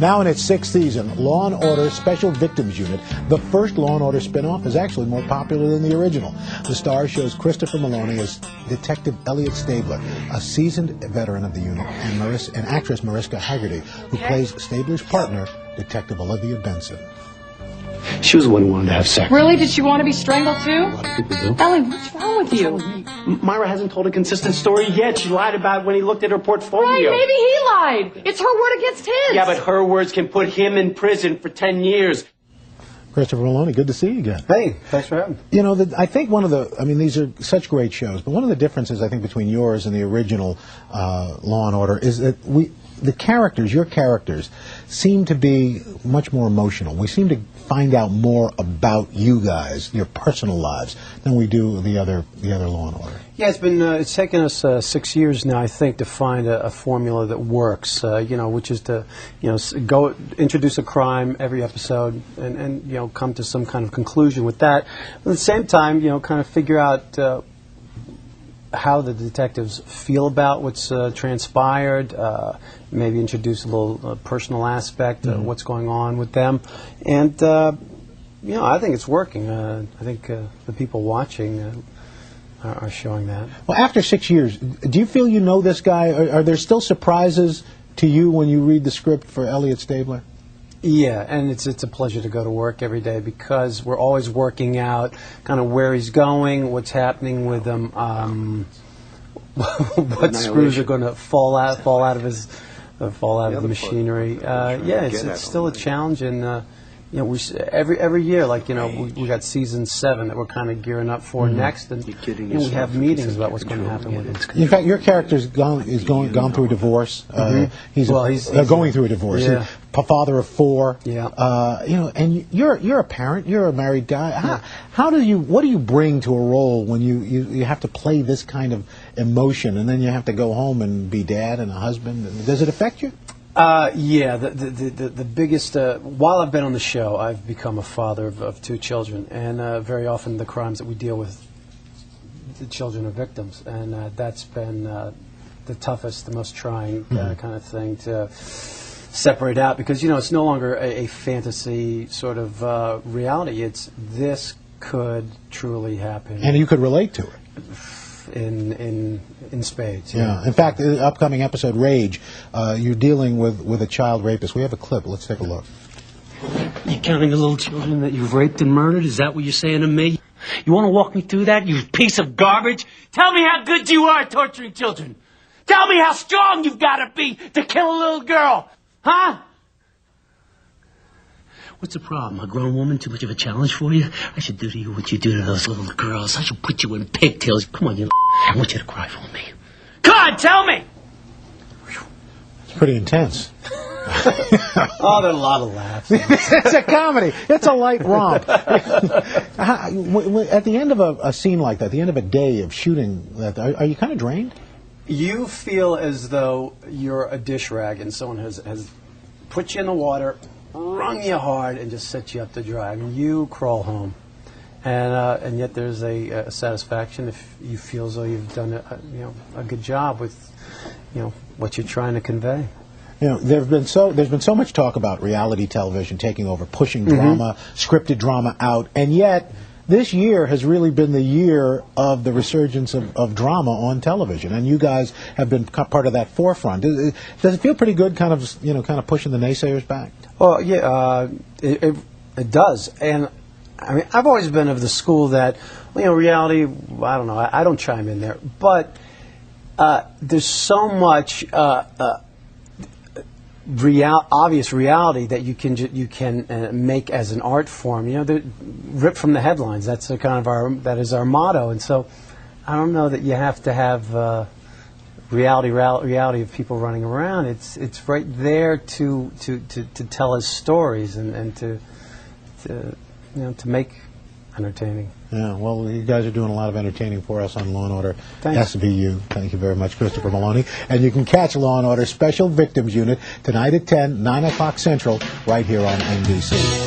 Now in its 6th season, Law & Order Special Victims Unit, the first Law & Order spin-off, is actually more popular than the original. The Star shows Christopher Meloni as Detective Elliot Stabler, a seasoned veteran of the unit, and actress Mariska Hargitay, who plays Stabler's partner, Detective Olivia Benson. She was the one who wanted to have sex. Really? Did she want to be strangled too? A lot of people do. Ellie, what's wrong with you? Myra hasn't told a consistent story yet. She lied about when he looked at her portfolio. Right, maybe he lied. It's her word against his. Yeah, but her words can put him in prison for 10 years. Christopher Meloni, good to see you again. Hey, thanks for having me. You know, I think these are such great shows, but one of the differences, I think, between yours and the original Law & Order is that your characters, seem to be much more emotional. We seem to find out more about you guys, your personal lives, than we do the other Law & Order. Yeah, it's taken us 6 years now, I think, to find a formula that works. Which is to go introduce a crime every episode and come to some kind of conclusion with that. At the same time, kind of figure out how the detectives feel about what's transpired. Maybe introduce a little personal aspect of what's going on with them, and I think it's working. I think the people watching are showing that. Well, after 6 years, do you feel you know this guy? Are there still surprises to you when you read the script for Elliot Stabler? Yeah, and it's a pleasure to go to work every day because we're always working out kind of where he's going, what's happening with him, what screws are going to fall out of the machinery. It's still a challenge, and we every year, we got season 7 that we're kind of gearing up for next, and we have meetings about what's going to happen with it. In fact, your character's gone through a divorce. He's going through a divorce. Yeah. A father of 4. Yeah. And you're a parent. You're a married guy. What do you bring to a role when you have to play this kind of emotion, and then you have to go home and be dad and a husband? Does it affect you? Yeah, the biggest, while I've been on the show, I've become a father of 2 children, and very often the crimes that we deal with, the children are victims, and that's been the toughest, the most trying kind of thing to separate out, because, it's no longer a fantasy sort of reality. This could truly happen. And you could relate to it. In spades. Yeah. In fact, the upcoming episode, Rage, you're dealing with a child rapist. We have a clip. Let's take a look. You counting the little children that you've raped and murdered? Is that what you're saying to me? You want to walk me through that, you piece of garbage? Tell me how good you are at torturing children. Tell me how strong you've got to be to kill a little girl. Huh? What's the problem? A grown woman too much of a challenge for you? I should do to you what you do to those little girls. I should put you in pigtails. Come on, you I want you to cry for me. Come on, tell me! It's pretty intense. Oh, there are a lot of laughs. It's a comedy. It's a light romp. At the end of a scene like that, at the end of a day of shooting, are you kind of drained? You feel as though you're a dish rag and someone has put you in the water, wrung you hard, and just set you up to dry. I mean, you crawl home, and yet there's a satisfaction if you feel as though you've done a good job with what you're trying to convey. There's been so much talk about reality television taking over, pushing drama, scripted drama out, and yet this year has really been the year of the resurgence of drama on television, and you guys have been part of that forefront. Does it feel pretty good, kind of pushing the naysayers back? Well, yeah, it does, and I mean, I've always been of the school that reality. I don't know. I don't chime in there, but there's so much obvious reality that you can make as an art form. Ripped from the headlines. That's that is our motto, and so I don't know that you have to have reality of people running around. It's right there to tell us stories and to make entertaining. Yeah, well, you guys are doing a lot of entertaining for us on Law & Order Thanks. SVU. Thank you very much, Christopher Meloni. And you can catch Law & Order Special Victims Unit tonight at 10, 9 o'clock Central, right here on NBC.